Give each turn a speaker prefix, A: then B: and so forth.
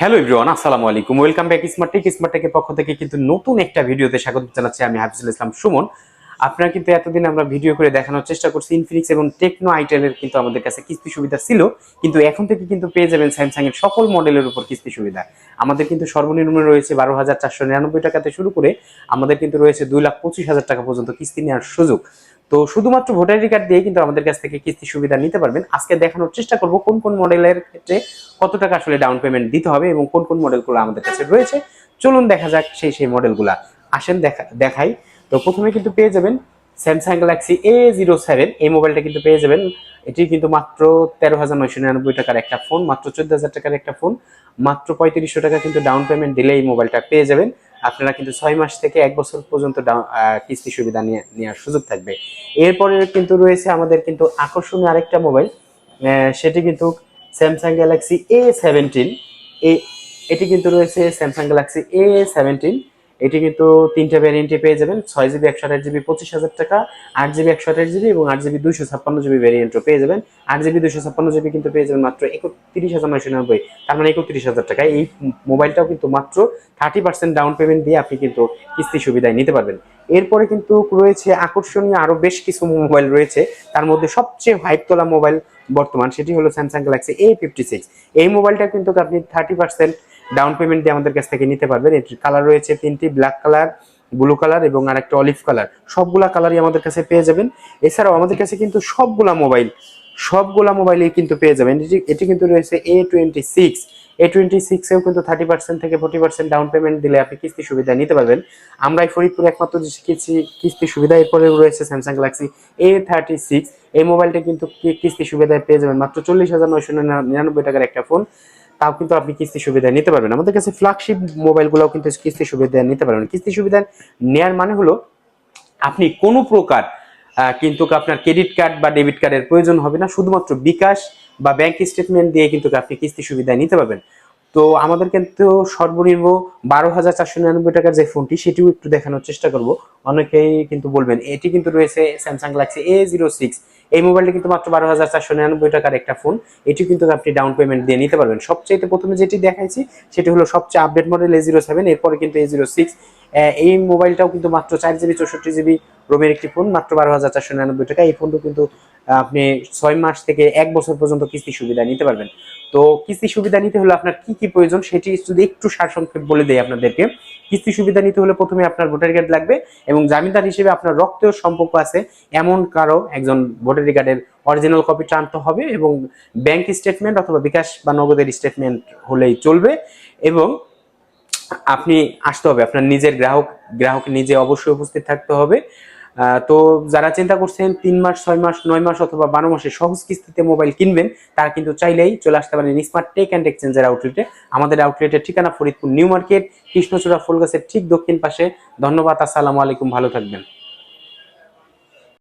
A: Hello everyone, আসসালামু আলাইকুম। Welcome back smart টেকের পক্ষ থেকে কিন্তু নতুন একটা ভিডিওতে স্বাগত জানাচ্ছি আমি হাফিজুল ইসলাম সুমন। আপনারা কিন্তু এতদিন আমরা ভিডিও করে দেখানোর চেষ্টা করছি ইনফিনিক্স এবং টেকনো আইটেলের কিন্তু আমাদের কাছে কিস্তি সুবিধা ছিল, কিন্তু এখন থেকে কিন্তু পেয়ে যাবেন স্যামসাং এর সকল মডেলের উপর কিস্তি সুবিধা। আমাদের কিন্তু সর্বনিম্ন রয়েছে 12,499 টাকাতে শুরু করে আমাদের কিন্তু রয়েছে 2,25,000 টাকা পর্যন্ত কিস্তি নেওয়ার সুযোগ। তো শুধুমাত্র ভোটার আইডি কার্ড দিয়ে কিন্তু আমাদের কাছ থেকে কিস্তি সুবিধা নিতে পারবেন। আজকে দেখানোর চেষ্টা করব কোন কোন মডেলের ক্ষেত্রে কত টাকা আসলে ডাউন পেমেন্ট দিতে হবে এবং কোন কোন মডেলগুলো আমাদের কাছে রয়েছে। চলুন দেখা যাক সেই মডেলগুলা। আসেন দেখাই। তো প্রথমে কিন্তু পেয়ে যাবেন স্যামসাং গ্যালাক্সি A07। এই মোবাইলটা কিন্তু পেয়ে যাবেন, এটি কিন্তু মাত্র 13,999 টাকার একটা ফোন, মাত্র 14,000 টাকার একটা ফোন, মাত্র 3500 টাকা কিন্তু ডাউন পেমেন্ট দিলে এই মোবাইলটা পেয়ে যাবেন। আপনারা কিন্তু 6 মাস থেকে 1 বছর পর্যন্ত কিস্তি সুবিধা নেওয়ার সুযোগ থাকবে। এরপরে কিন্তু রয়েছে আমাদের কিন্তু আকর্ষণীয় আরেকটা মোবাইল, সেটি কিন্তু স্যামসাং গ্যালাক্সি A17। এটি কিন্তু রয়েছে স্যামসাং গ্যালাক্সি A17। এটি কিন্তু তিনটা ভ্যারিয়েন্টে পেয়ে যাবেন, 6GB 128GB 25,000 টাকা, 8GB 128GB এবং 8GB 256GB ভ্যারিয়েন্টও পেয়ে যাবেন। 8GB 256GB কিন্তু পেয়ে যাবেন মাত্র 31,999, তার মানে 31,000 টাকায়। এই মোবাইলটাও কিন্তু মাত্র 30% ডাউন পেমেন্ট দিয়ে আপনি কিন্তু কিস্তি সুবিধায় নিতে পারবেন। এরপরে কিন্তু রয়েছে আকর্ষণীয় আরো বেশ কিছু মোবাইল রয়েছে, তার মধ্যে সবচেয়ে হাইপ তোলা মোবাইল বর্তমান সেটি হলো স্যামসাং গ্যালাক্সি A56। এই মোবাইলটা কিন্তু আপনি 30% ডাউন পেমেন্ট দিয়ে আমাদের কাছ থেকে নিতে পারবেন। এটির কালার রয়েছে তিনটি, ব্ল্যাক কালার, ব্লু কালার এবং আরেকটা অলিভ কালার। সবগুলা কালারই আমাদের কাছে পেয়ে যাবেন। এছাড়াও আমাদের কাছে কিন্তু সবগুলা মোবাইলই কিন্তু পেয়ে যাবেন। এটি কিন্তু রয়েছে A26 এও কিন্তু 30% থেকে 40% ডাউন পেমেন্ট দিলে আপনি কিস্তি সুবিধা নিতে পারবেন। আমরা এই ফরিদপুরে একমাত্র যে কিস্তি সুবিধা। এরপরে রয়েছে স্যামসাং গ্যালাক্সি A36। এই মোবাইলটা কিন্তু কিস্তি সুবিধায় পেয়ে যাবেন মাত্র 40,999 টাকার একটা ফোন, তাও কিন্তু আপনি কিস্তি সুবিধা নিতে পারবেন। আমাদের কাছে ফ্ল্যাগশিপ মোবাইলগুলোও কিন্তু কিস্তি সুবিধা নিতে পারবেন। কিস্তি সুবিধা নেওয়ার মানে হলো আপনি কোনো প্রকার কিন্তু আপনার ক্রেডিট কার্ড বা ডেবিট কার্ডের প্রয়োজন হবে না, শুধুমাত্র বিকাশ বা ব্যাংক স্টেটমেন্ট দিয়ে কিন্তু আপনি কিস্তি সুবিধা নিতে পারবেন। তো আমাদের কিন্তু সর্বনিম্ন 12,499 টাকার যে ফোনটি সেটিও একটু দেখানোর চেষ্টা করব। অনেকেই কিন্তু বলবেন এটি কিন্তু রয়েছে স্যামসাং গ্যালাক্সি A06। এই মোবাইলটি কিন্তু মাত্র 12,499 টাকার একটা ফোন, এটি কিন্তু আপনি ডাউন পেমেন্ট দিয়ে নিতে পারবেন। সবচেয়ে প্রথমে যেটি দেখাইছি সেটি হলো সবচেয়ে আপডেট মডেল A07, এরপরে কিন্তু A06। এই মোবাইলটাও কিন্তু মাত্র 4GB 64GB রোমের একটি ফোন, মাত্র 12,499 টাকা। এই ফোনটা কিন্তু আপনি 6 মাস থেকে 1 বছর পর্যন্ত কিস্তি সুবিধা নিতে পারবেন। তো কিস্তি সুবিধা নিতে হলে আপনার কি কি প্রয়োজন সেটি যদি একটু সারসংক্ষেপ বলে দেই আপনাদেরকে। কিস্তি সুবিধা নিতে হলে প্রথমে আপনার ভোটার কার্ড লাগবে এবং জামিনদার হিসেবে আপনার রক্তের সম্পর্ক আছে এমন কারো একজন ভোটার কার্ডের অরিজিনাল কপিটা আনতে হবে এবং ব্যাংক স্টেটমেন্ট অথবা বিকাশ বা নগদের স্টেটমেন্ট হলেই চলবে। এবং আপনি আসতে হবে, আপনার নিজের গ্রাহক নিজে অবশ্যই উপস্থিত থাকতে হবে। তো যারা চিন্তা করছেন 3 মাস, 6 মাস, 9 মাস অথবা 12 মাসে সহজ কিস্তিতে মোবাইল কিনবেন, তারা কিন্তু চাইলেই চলে আসতে পারেন স্মার্ট টেক অ্যান্ড এক্সচেঞ্জের আউটলেটে। আমাদের আউটলেটের ঠিকানা ফরিদপুর নিউ মার্কেট, কৃষ্ণচূড়া ফুলগাছের ঠিক দক্ষিণ পাশে। ধন্যবাদ, আসসালামু আলাইকুম, ভালো থাকবেন।